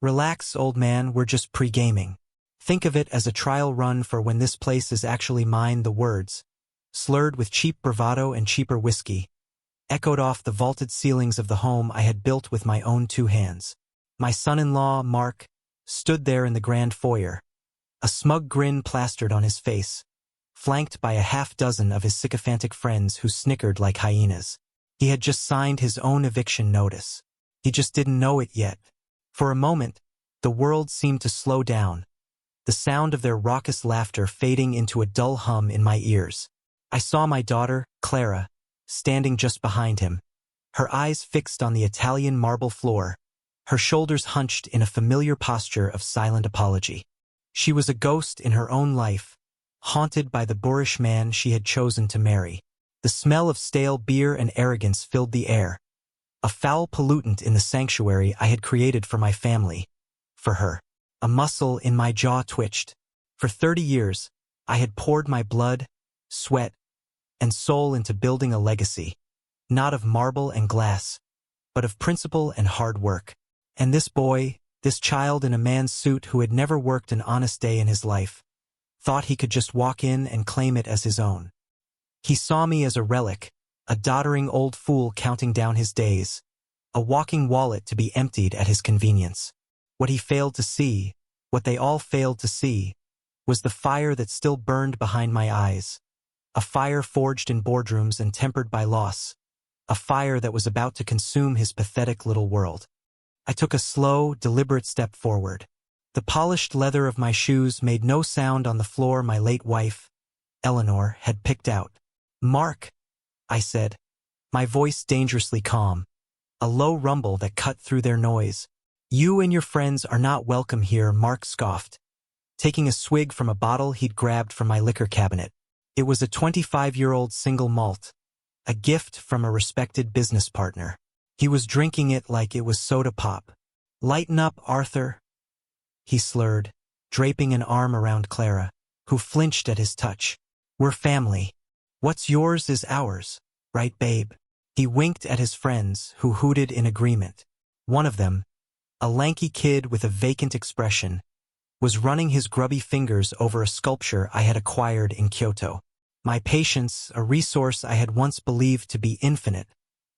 Relax, old man, we're just pre-gaming. Think of it as a trial run for when this place is actually mine. The words, slurred with cheap bravado and cheaper whiskey, echoed off the vaulted ceilings of the home I had built with my own 2 hands. My son-in-law, Mark, stood there in the grand foyer, a smug grin plastered on his face, flanked by a half-dozen of his sycophantic friends who snickered like hyenas. He had just signed his own eviction notice. He just didn't know it yet. For a moment, the world seemed to slow down, the sound of their raucous laughter fading into a dull hum in my ears. I saw my daughter, Clara, standing just behind him, her eyes fixed on the Italian marble floor, her shoulders hunched in a familiar posture of silent apology. She was a ghost in her own life, haunted by the boorish man she had chosen to marry. The smell of stale beer and arrogance filled the air, a foul pollutant in the sanctuary I had created for my family, for her. A muscle in my jaw twitched. For 30 years, I had poured my blood, sweat, and soul into building a legacy, not of marble and glass, but of principle and hard work. And this boy, this child in a man's suit who had never worked an honest day in his life, thought he could just walk in and claim it as his own. He saw me as a relic, a doddering old fool counting down his days, a walking wallet to be emptied at his convenience. What he failed to see, what they all failed to see, was the fire that still burned behind my eyes, a fire forged in boardrooms and tempered by loss, a fire that was about to consume his pathetic little world. I took a slow, deliberate step forward. The polished leather of my shoes made no sound on the floor my late wife, Eleanor, had picked out. "Mark," I said, my voice dangerously calm, a low rumble that cut through their noise. "You and your friends are not welcome here," Mark scoffed, taking a swig from a bottle he'd grabbed from my liquor cabinet. It was a 25-year-old single malt, a gift from a respected business partner. He was drinking it like it was soda pop. "Lighten up, Arthur," he slurred, draping an arm around Clara, who flinched at his touch. "We're family. What's yours is ours, right, babe?" He winked at his friends, who hooted in agreement. One of them, a lanky kid with a vacant expression, was running his grubby fingers over a sculpture I had acquired in Kyoto. My patience, a resource I had once believed to be infinite,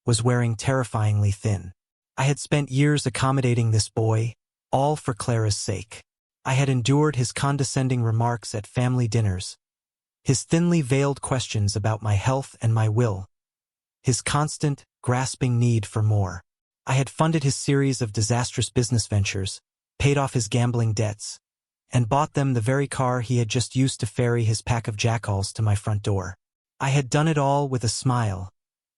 was wearing terrifyingly thin. I had spent years accommodating this boy, all for Clara's sake. I had endured his condescending remarks at family dinners, his thinly veiled questions about my health and my will, his constant, grasping need for more. I had funded his series of disastrous business ventures, paid off his gambling debts, and bought them the very car he had just used to ferry his pack of jackals to my front door. I had done it all with a smile,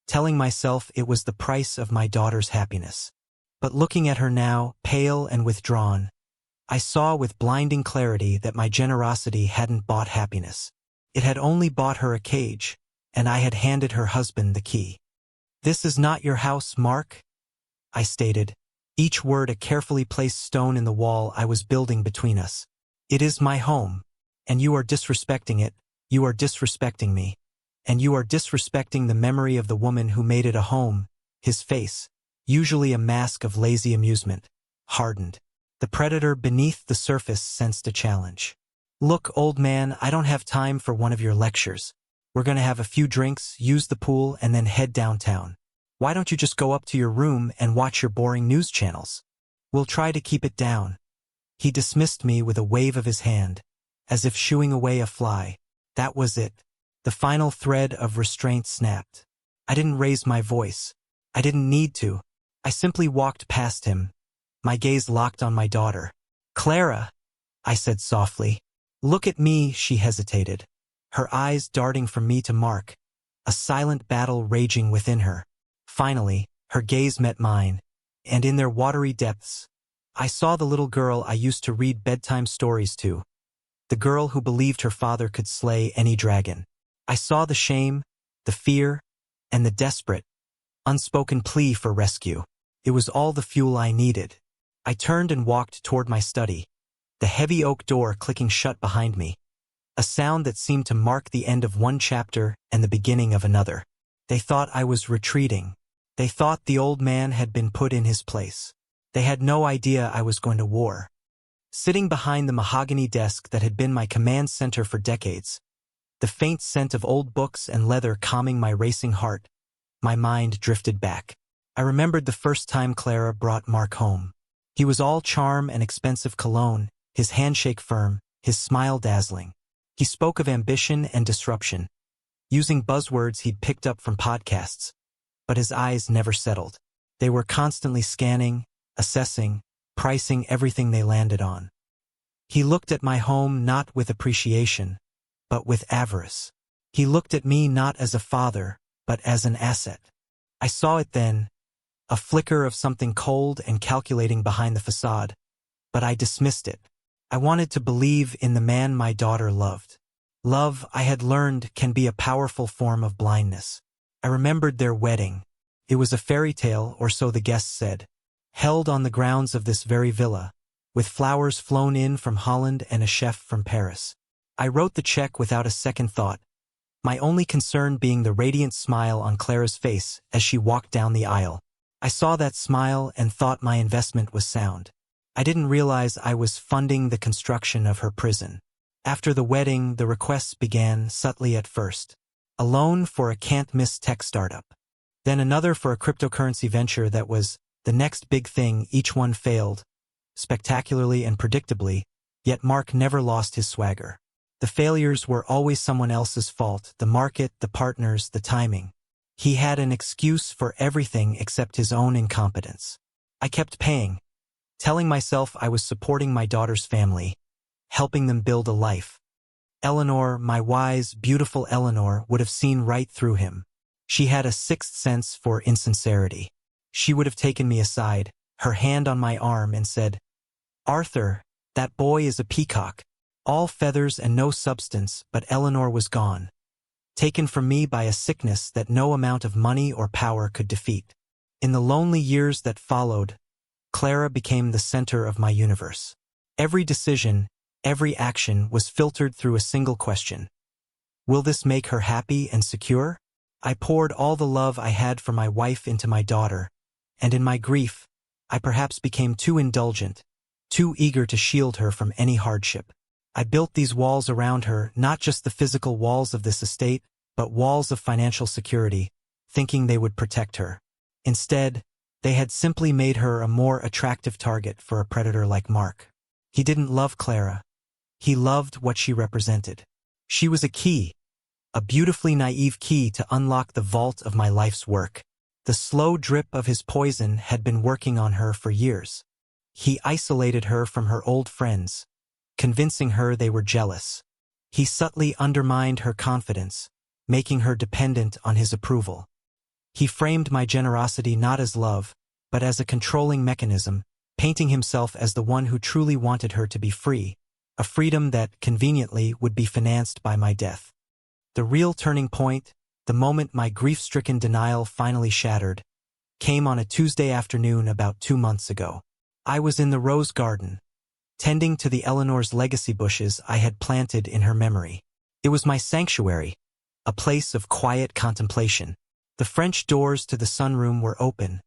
telling myself it was the price of my daughter's happiness. But looking at her now, pale and withdrawn, I saw with blinding clarity that my generosity hadn't bought happiness. It had only bought her a cage, and I had handed her husband the key. "This is not your house, Mark," I stated, each word a carefully placed stone in the wall I was building between us. "It is my home, and you are disrespecting it, you are disrespecting me, and you are disrespecting the memory of the woman who made it a home." His face, usually a mask of lazy amusement, hardened. The predator beneath the surface sensed a challenge. "Look, old man, I don't have time for one of your lectures. We're going to have a few drinks, use the pool, and then head downtown. Why don't you just go up to your room and watch your boring news channels? We'll try to keep it down." He dismissed me with a wave of his hand, as if shooing away a fly. That was it. The final thread of restraint snapped. I didn't raise my voice. I didn't need to. I simply walked past him, my gaze locked on my daughter. "Clara," I said softly. "Look at me," she hesitated, her eyes darting from me to Mark, a silent battle raging within her. Finally, her gaze met mine, and in their watery depths, I saw the little girl I used to read bedtime stories to, the girl who believed her father could slay any dragon. I saw the shame, the fear, and the desperate, unspoken plea for rescue. It was all the fuel I needed. I turned and walked toward my study, the heavy oak door clicking shut behind me, a sound that seemed to mark the end of one chapter and the beginning of another. They thought I was retreating. They thought the old man had been put in his place. They had no idea I was going to war. Sitting behind the mahogany desk that had been my command center for decades, the faint scent of old books and leather calming my racing heart, my mind drifted back. I remembered the first time Clara brought Mark home. He was all charm and expensive cologne, his handshake firm, his smile dazzling. He spoke of ambition and disruption, using buzzwords he'd picked up from podcasts, but his eyes never settled. They were constantly scanning, assessing, pricing everything they landed on. He looked at my home not with appreciation, but with avarice. He looked at me not as a father, but as an asset. I saw it then, a flicker of something cold and calculating behind the facade, but I dismissed it. I wanted to believe in the man my daughter loved. Love, I had learned, can be a powerful form of blindness. I remembered their wedding. It was a fairy tale, or so the guests said, held on the grounds of this very villa, with flowers flown in from Holland and a chef from Paris. I wrote the check without a second thought, my only concern being the radiant smile on Clara's face as she walked down the aisle. I saw that smile and thought my investment was sound. I didn't realize I was funding the construction of her prison. After the wedding, the requests began subtly at first. A loan for a can't-miss tech startup. Then another for a cryptocurrency venture that was the next big thing. Each one failed, spectacularly and predictably, yet Mark never lost his swagger. The failures were always someone else's fault, the market, the partners, the timing. He had an excuse for everything except his own incompetence. I kept paying, telling myself I was supporting my daughter's family, helping them build a life. Eleanor, my wise, beautiful Eleanor, would have seen right through him. She had a sixth sense for insincerity. She would have taken me aside, her hand on my arm, and said, "Arthur, that boy is a peacock. All feathers and no substance," but Eleanor was gone, taken from me by a sickness that no amount of money or power could defeat. In the lonely years that followed, Clara became the center of my universe. Every decision, every action was filtered through a single question. Will this make her happy and secure? I poured all the love I had for my wife into my daughter, and in my grief, I perhaps became too indulgent, too eager to shield her from any hardship. I built these walls around her, not just the physical walls of this estate, but walls of financial security, thinking they would protect her. Instead, they had simply made her a more attractive target for a predator like Mark. He didn't love Clara. He loved what she represented. She was a key, a beautifully naive key to unlock the vault of my life's work. The slow drip of his poison had been working on her for years. He isolated her from her old friends, convincing her they were jealous. He subtly undermined her confidence, making her dependent on his approval. He framed my generosity not as love, but as a controlling mechanism, painting himself as the one who truly wanted her to be free, a freedom that, conveniently, would be financed by my death. The real turning point, the moment my grief-stricken denial finally shattered, came on a Tuesday afternoon about 2 months ago. I was in the rose garden, tending to the Eleanor's legacy bushes I had planted in her memory. It was my sanctuary, a place of quiet contemplation. The French doors to the sunroom were open,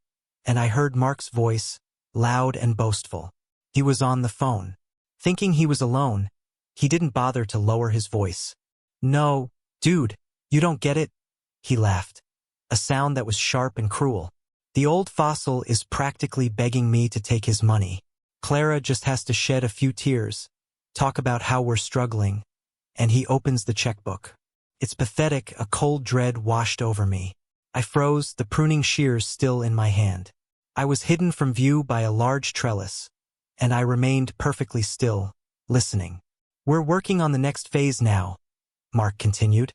and I heard Mark's voice, loud and boastful. He was on the phone. Thinking he was alone, he didn't bother to lower his voice. "No, dude, you don't get it," he laughed, a sound that was sharp and cruel. "The old fossil is practically begging me to take his money. Clara just has to shed a few tears, talk about how we're struggling, and he opens the checkbook. It's pathetic. A cold dread washed over me. I froze, the pruning shears still in my hand. I was hidden from view by a large trellis, and I remained perfectly still, listening. "We're working on the next phase now," Mark continued,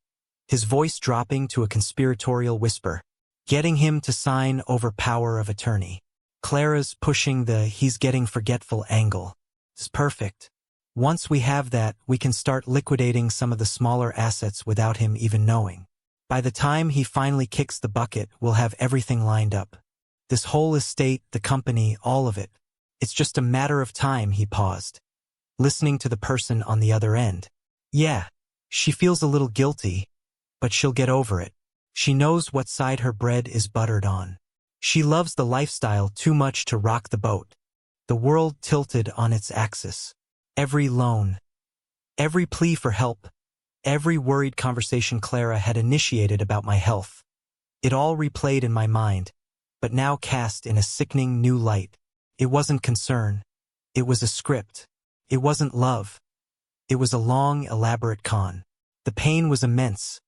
his voice dropping to a conspiratorial whisper. "Getting him to sign over power of attorney. Clara's pushing the he's getting forgetful angle. It's perfect. Once we have that, we can start liquidating some of the smaller assets without him even knowing. By the time he finally kicks the bucket, we'll have everything lined up. This whole estate, the company, all of it. It's just a matter of time." He paused, listening to the person on the other end. "Yeah, she feels a little guilty, but she'll get over it. She knows what side her bread is buttered on. She loves the lifestyle too much to rock the boat. The world tilted on its axis. Every loan, every plea for help, every worried conversation Clara had initiated about my health. It all replayed in my mind, but now cast in a sickening new light. It wasn't concern. It was a script. It wasn't love. It was a long, elaborate con. The pain was immense,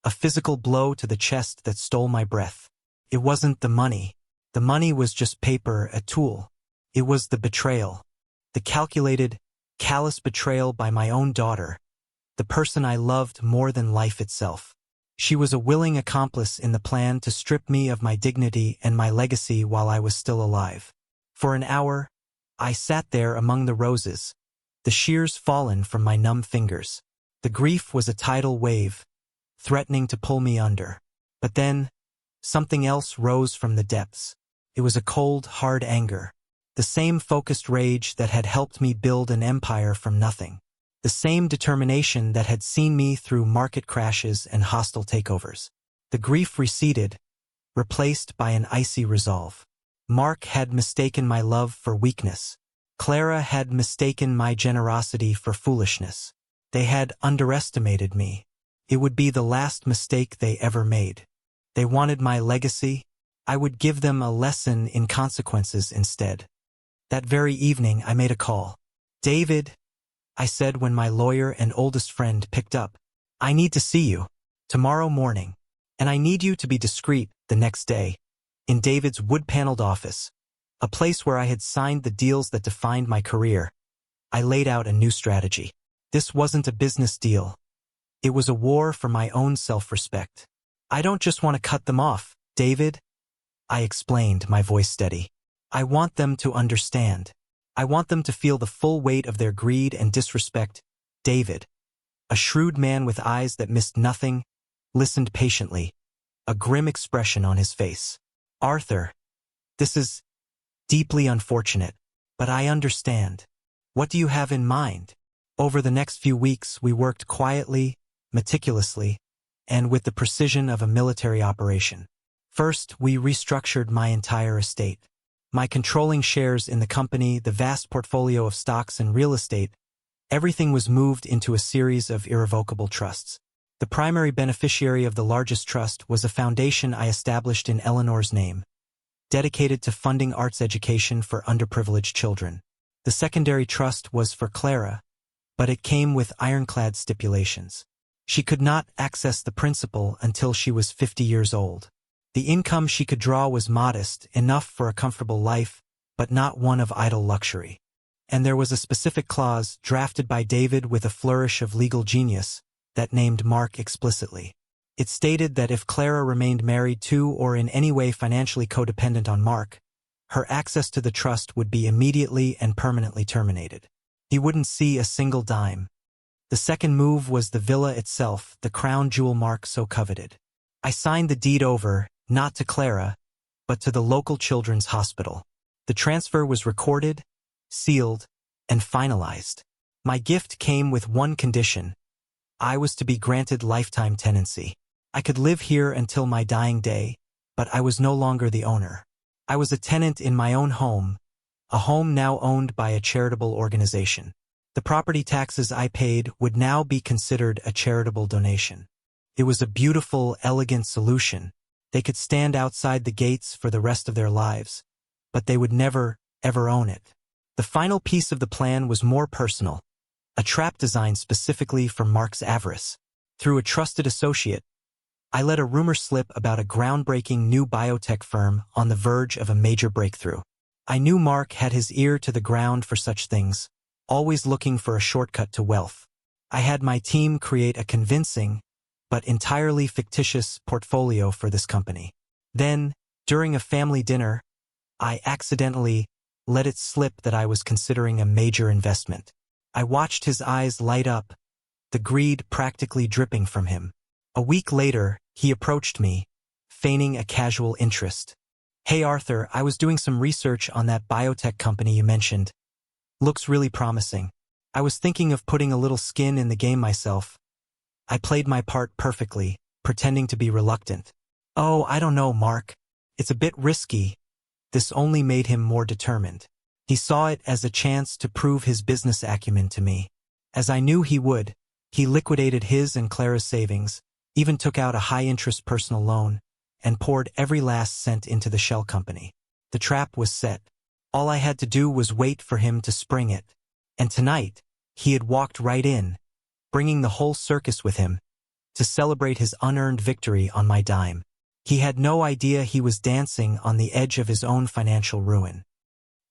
a physical blow to the chest that stole my breath. It wasn't the money. The money was just paper, a tool. It was the betrayal. The calculated, callous betrayal by my own daughter, the person I loved more than life itself. She was a willing accomplice in the plan to strip me of my dignity and my legacy while I was still alive. For an hour, I sat there among the roses, the shears fallen from my numb fingers. The grief was a tidal wave, threatening to pull me under. But then, something else rose from the depths. It was a cold, hard anger. The same focused rage that had helped me build an empire from nothing. The same determination that had seen me through market crashes and hostile takeovers. The grief receded, replaced by an icy resolve. Mark had mistaken my love for weakness. Clara had mistaken my generosity for foolishness. They had underestimated me. It would be the last mistake they ever made. They wanted my legacy. I would give them a lesson in consequences instead. That very evening, I made a call. "David," I said when my lawyer and oldest friend picked up, "I need to see you tomorrow morning, and I need you to be discreet." The next day, in David's wood-paneled office, a place where I had signed the deals that defined my career, I laid out a new strategy. This wasn't a business deal. It was a war for my own self-respect. "I don't just want to cut them off, David," I explained, my voice steady. "I want them to understand. I want them to feel the full weight of their greed and disrespect." David, a shrewd man with eyes that missed nothing, listened patiently, a grim expression on his face. "Arthur, this is deeply unfortunate, but I understand. What do you have in mind?" Over the next few weeks, we worked quietly, meticulously, and with the precision of a military operation. First, we restructured my entire estate. My controlling shares in the company, the vast portfolio of stocks and real estate, everything was moved into a series of irrevocable trusts. The primary beneficiary of the largest trust was a foundation I established in Eleanor's name, dedicated to funding arts education for underprivileged children. The secondary trust was for Clara, but it came with ironclad stipulations. She could not access the principal until she was 50 years old. The income she could draw was modest, enough for a comfortable life, but not one of idle luxury. And there was a specific clause, drafted by David with a flourish of legal genius, that named Mark explicitly. It stated that if Clara remained married to or in any way financially codependent on Mark, her access to the trust would be immediately and permanently terminated. He wouldn't see a single dime. The second move was the villa itself, the crown jewel Mark so coveted. I signed the deed over, not to Clara, but to the local children's hospital. The transfer was recorded, sealed, and finalized. My gift came with one condition. I was to be granted lifetime tenancy. I could live here until my dying day, but I was no longer the owner. I was a tenant in my own home, a home now owned by a charitable organization. The property taxes I paid would now be considered a charitable donation. It was a beautiful, elegant solution. They could stand outside the gates for the rest of their lives, but they would never, ever own it. The final piece of the plan was more personal, a trap designed specifically for Mark's avarice. Through a trusted associate, I let a rumor slip about a groundbreaking new biotech firm on the verge of a major breakthrough. I knew Mark had his ear to the ground for such things, always looking for a shortcut to wealth. I had my team create a convincing, but entirely fictitious portfolio for this company. Then, during a family dinner, I accidentally let it slip that I was considering a major investment. I watched his eyes light up, the greed practically dripping from him. A week later, he approached me, feigning a casual interest. "Hey Arthur, I was doing some research on that biotech company you mentioned. Looks really promising. I was thinking of putting a little skin in the game myself." I played my part perfectly, pretending to be reluctant. "Oh, I don't know, Mark. It's a bit risky." This only made him more determined. He saw it as a chance to prove his business acumen to me. As I knew he would, he liquidated his and Clara's savings, even took out a high-interest personal loan, and poured every last cent into the shell company. The trap was set. All I had to do was wait for him to spring it. And tonight, he had walked right in, bringing the whole circus with him, to celebrate his unearned victory on my dime. He had no idea he was dancing on the edge of his own financial ruin.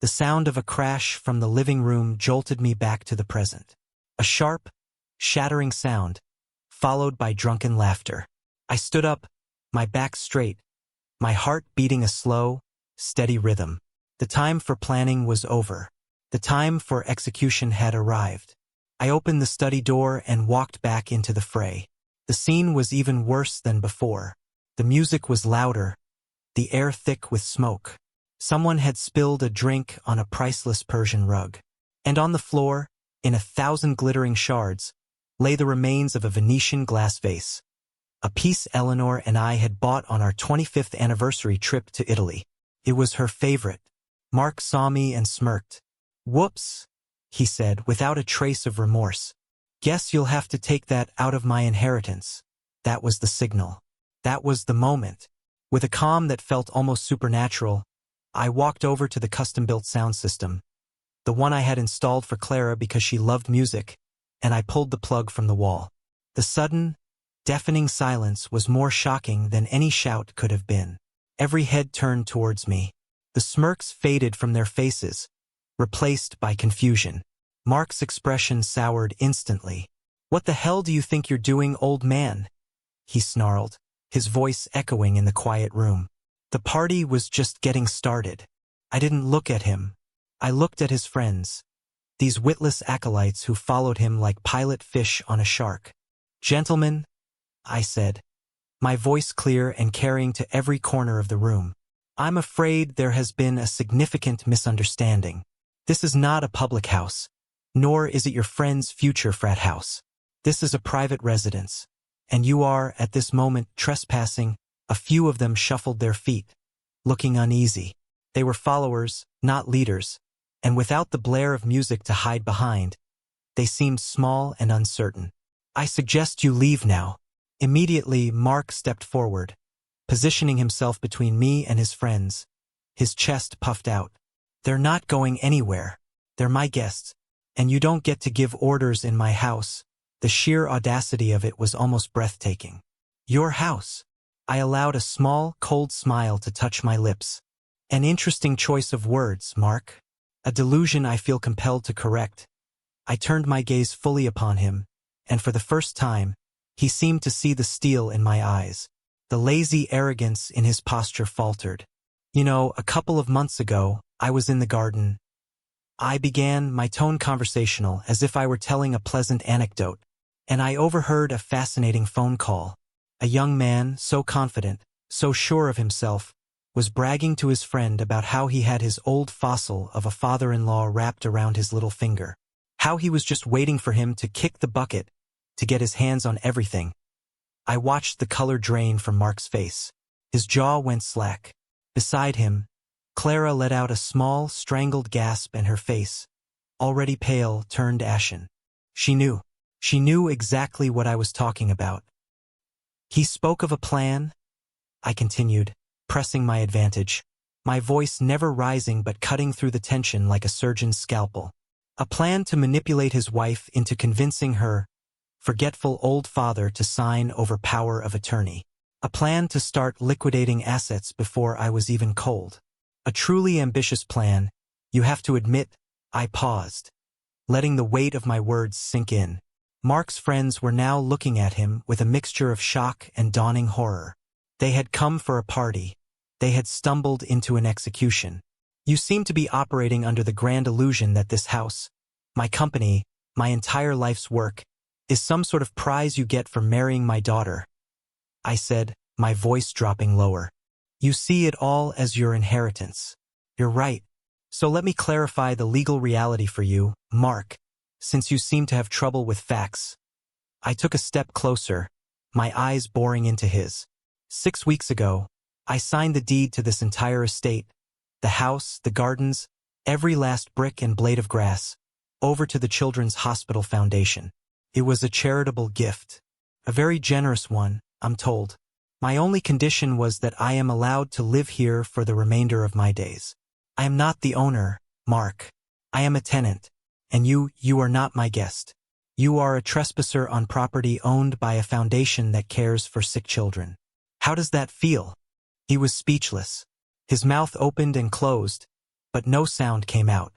The sound of a crash from the living room jolted me back to the present. A sharp, shattering sound, followed by drunken laughter. I stood up, my back straight, my heart beating a slow, steady rhythm. The time for planning was over. The time for execution had arrived. I opened the study door and walked back into the fray. The scene was even worse than before. The music was louder, the air thick with smoke. Someone had spilled a drink on a priceless Persian rug. And on the floor, in 1,000 glittering shards, lay the remains of a Venetian glass vase, a piece Eleanor and I had bought on our 25th anniversary trip to Italy. It was her favorite. Mark saw me and smirked. "Whoops," he said without a trace of remorse. "Guess you'll have to take that out of my inheritance." That was the signal. That was the moment. With a calm that felt almost supernatural, I walked over to the custom-built sound system, the one I had installed for Clara because she loved music, and I pulled the plug from the wall. The sudden, deafening silence was more shocking than any shout could have been. Every head turned towards me. The smirks faded from their faces, replaced by confusion. Mark's expression soured instantly. "What the hell do you think you're doing, old man?" he snarled, his voice echoing in the quiet room. The party was just getting started. I didn't look at him. I looked at his friends, these witless acolytes who followed him like pilot fish on a shark. "Gentlemen," I said, my voice clear and carrying to every corner of the room, "I'm afraid there has been a significant misunderstanding. This is not a public house, nor is it your friend's future frat house. This is a private residence, and you are, at this moment, trespassing." A few of them shuffled their feet, looking uneasy. They were followers, not leaders, and without the blare of music to hide behind, they seemed small and uncertain. "I suggest you leave now." Immediately, Mark stepped forward, positioning himself between me and his friends, his chest puffed out. "They're not going anywhere. They're my guests, and you don't get to give orders in my house." The sheer audacity of it was almost breathtaking. "Your house." I allowed a small, cold smile to touch my lips. "An interesting choice of words, Mark. A delusion I feel compelled to correct." I turned my gaze fully upon him, and for the first time, he seemed to see the steel in my eyes. The lazy arrogance in his posture faltered. "You know, a couple of months ago, I was in the garden." I began, my tone conversational, as if I were telling a pleasant anecdote, and I overheard a fascinating phone call. A young man, so confident, so sure of himself, was bragging to his friend about how he had his old fossil of a father-in-law wrapped around his little finger. How he was just waiting for him to kick the bucket, to get his hands on everything. I watched the color drain from Mark's face. His jaw went slack. Beside him, Clara let out a small, strangled gasp and her face, already pale, turned ashen. She knew. She knew exactly what I was talking about. "He spoke of a plan," I continued, pressing my advantage, my voice never rising but cutting through the tension like a surgeon's scalpel. "A plan to manipulate his wife into convincing her forgetful old father to sign over power of attorney. A plan to start liquidating assets before I was even cold. A truly ambitious plan, you have to admit." I paused, letting the weight of my words sink in. Mark's friends were now looking at him with a mixture of shock and dawning horror. They had come for a party. They had stumbled into an execution. "You seem to be operating under the grand illusion that this house, my company, my entire life's work, is some sort of prize you get for marrying my daughter," I said, my voice dropping lower. "You see it all as your inheritance." "You're right. So let me clarify the legal reality for you, Mark, since you seem to have trouble with facts." I took a step closer, my eyes boring into his. 6 weeks ago, I signed the deed to this entire estate, the house, the gardens, Every last brick and blade of grass, over to the Children's Hospital Foundation. It was a charitable gift. A very generous one, I'm told. My only condition was that I am allowed to live here for the remainder of my days. I am not the owner, Mark. I am a tenant. And you are not my guest. You are a trespasser on property owned by a foundation that cares for sick children. How does that feel? He was speechless. His mouth opened and closed, but no sound came out.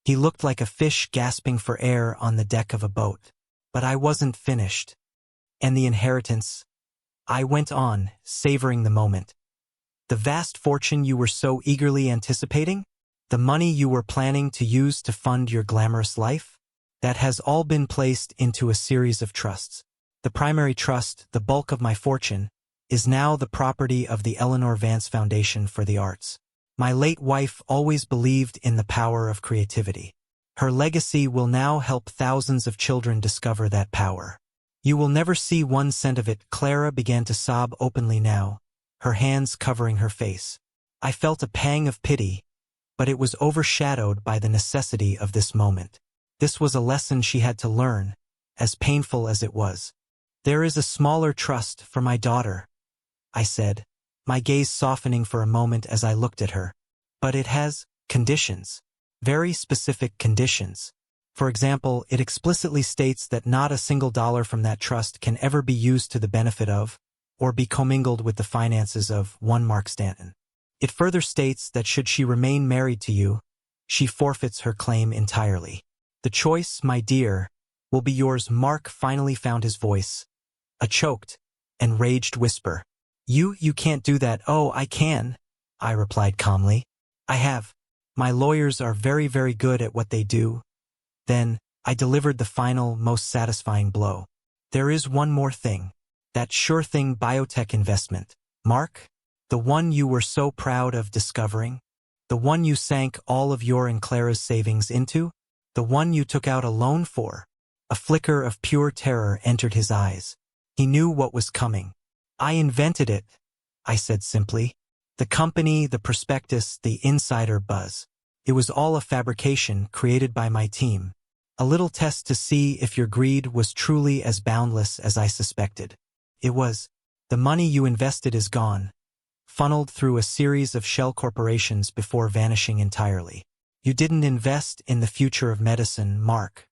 He looked like a fish gasping for air on the deck of a boat. But I wasn't finished. And the inheritance? I went on, savoring the moment. The vast fortune you were so eagerly anticipating? The money you were planning to use to fund your glamorous life? That has all been placed into a series of trusts. The primary trust, the bulk of my fortune, is now the property of the Eleanor Vance Foundation for the Arts. My late wife always believed in the power of creativity. Her legacy will now help thousands of children discover that power. You will never see 1 cent of it. Clara began to sob openly now, her hands covering her face. I felt a pang of pity, but it was overshadowed by the necessity of this moment. This was a lesson she had to learn, as painful as it was. There is a smaller trust for my daughter, I said, my gaze softening for a moment as I looked at her. But it has conditions, very specific conditions. For example, it explicitly states that not a single dollar from that trust can ever be used to the benefit of, or be commingled with the finances of, one Mark Stanton. It further states that should she remain married to you, she forfeits her claim entirely. The choice, my dear, will be yours. Mark finally found his voice, a choked, enraged whisper. You can't do that. Oh, I can, I replied calmly. I have. My lawyers are very, very good at what they do. Then, I delivered the final, most satisfying blow. There is one more thing. That sure thing biotech investment. Mark? The one you were so proud of discovering? The one you sank all of your and Clara's savings into? The one you took out a loan for? A flicker of pure terror entered his eyes. He knew what was coming. I invented it, I said simply. The company, the prospectus, the insider buzz. It was all a fabrication created by my team. A little test to see if your greed was truly as boundless as I suspected. It was. The money you invested is gone, funneled through a series of shell corporations before vanishing entirely. You didn't invest in the future of medicine, Mark.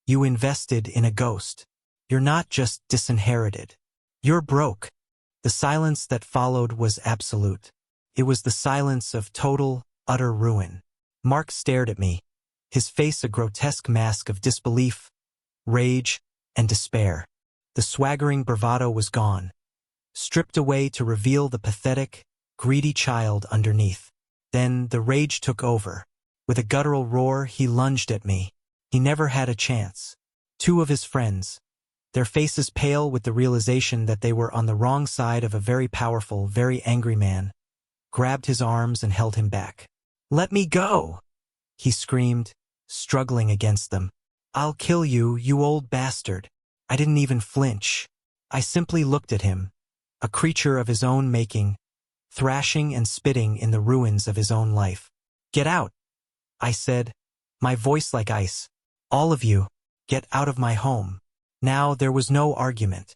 You invested in a ghost. You're not just disinherited. You're broke. The silence that followed was absolute. It was the silence of total, utter ruin. Mark stared at me, his face a grotesque mask of disbelief, rage, and despair. The swaggering bravado was gone, stripped away to reveal the pathetic, greedy child underneath. Then the rage took over. With a guttural roar, he lunged at me. He never had a chance. 2 of his friends, their faces pale with the realization that they were on the wrong side of a very powerful, very angry man, grabbed his arms and held him back. Let me go, he screamed, struggling against them. I'll kill you, you old bastard. I didn't even flinch. I simply looked at him, a creature of his own making, thrashing and spitting in the ruins of his own life. Get out, I said, my voice like ice. All of you, get out of my home. Now there was no argument.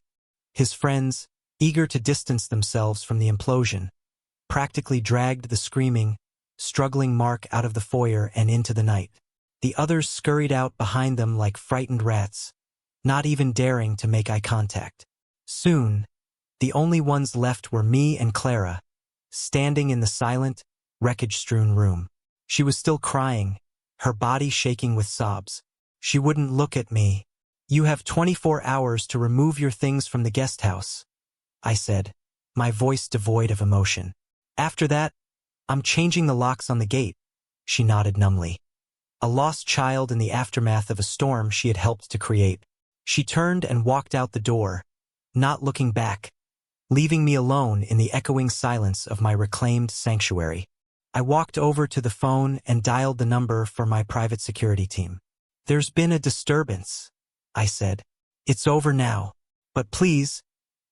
His friends, eager to distance themselves from the implosion, practically dragged the screaming, struggling Mark out of the foyer and into the night. The others scurried out behind them like frightened rats, not even daring to make eye contact. Soon, the only ones left were me and Clara, standing in the silent, wreckage-strewn room. She was still crying, her body shaking with sobs. She wouldn't look at me. You have 24 hours to remove your things from the guest house, I said, my voice devoid of emotion. After that, I'm changing the locks on the gate, she nodded numbly. A lost child in the aftermath of a storm she had helped to create. She turned and walked out the door, not looking back, leaving me alone in the echoing silence of my reclaimed sanctuary. I walked over to the phone and dialed the number for my private security team. There's been a disturbance, I said. It's over now, but please,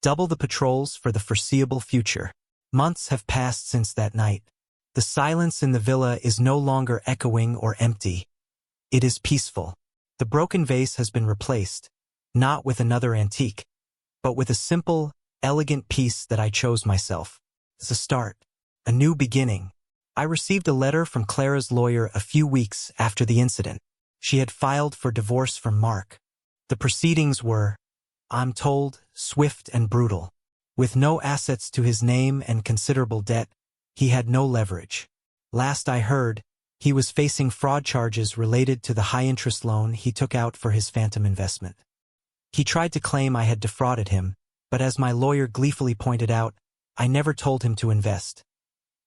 double the patrols for the foreseeable future. Months have passed since that night. The silence in the villa is no longer echoing or empty. It is peaceful. The broken vase has been replaced, not with another antique, but with a simple, elegant piece that I chose myself. It's a start, a new beginning. I received a letter from Clara's lawyer a few weeks after the incident. She had filed for divorce from Mark. The proceedings were, I'm told, swift and brutal. With no assets to his name and considerable debt, he had no leverage. Last I heard, he was facing fraud charges related to the high-interest loan he took out for his phantom investment. He tried to claim I had defrauded him, but as my lawyer gleefully pointed out, I never told him to invest.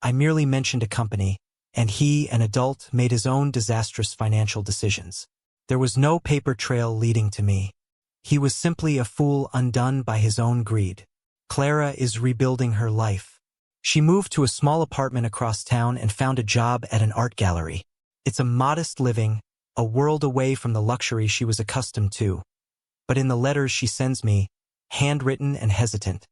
I merely mentioned a company, and he, an adult, made his own disastrous financial decisions. There was no paper trail leading to me. He was simply a fool undone by his own greed. Clara is rebuilding her life. She moved to a small apartment across town and found a job at an art gallery. It's a modest living, a world away from the luxury she was accustomed to. But in the letters she sends me, handwritten and hesitant,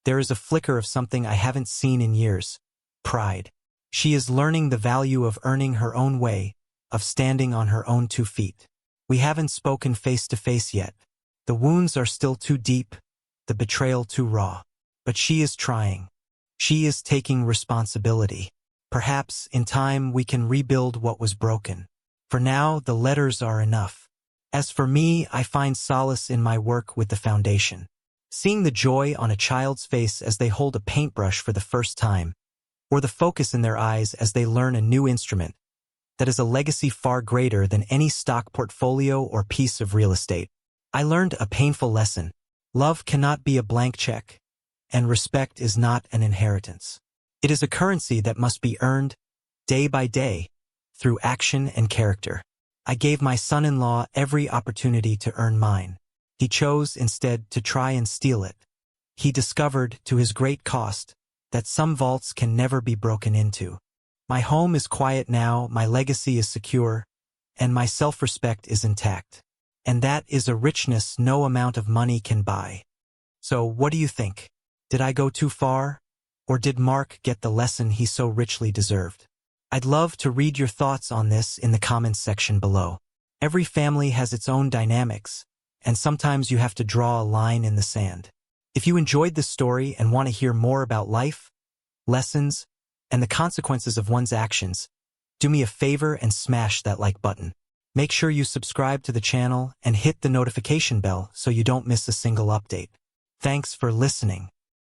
there is a flicker of something I haven't seen in years: pride. She is learning the value of earning her own way, of standing on her own 2 feet. We haven't spoken face to face yet. The wounds are still too deep, the betrayal too raw. But she is trying. She is taking responsibility. Perhaps, in time, we can rebuild what was broken. For now, the letters are enough. As for me, I find solace in my work with the foundation. Seeing the joy on a child's face as they hold a paintbrush for the first time, or the focus in their eyes as they learn a new instrument, that is a legacy far greater than any stock portfolio or piece of real estate. I learned a painful lesson. Love cannot be a blank check, and respect is not an inheritance. It is a currency that must be earned, day by day, through action and character. I gave my son-in-law every opportunity to earn mine. He chose instead to try and steal it. He discovered, to his great cost, that some vaults can never be broken into. My home is quiet now, my legacy is secure, and my self-respect is intact. And that is a richness no amount of money can buy. So what do you think? Did I go too far? Or did Mark get the lesson he so richly deserved? I'd love to read your thoughts on this in the comments section below. Every family has its own dynamics, and sometimes you have to draw a line in the sand. If you enjoyed this story and want to hear more about life, lessons, and the consequences of one's actions, do me a favor and smash that like button. Make sure you subscribe to the channel and hit the notification bell so you don't miss a single update. Thanks for listening.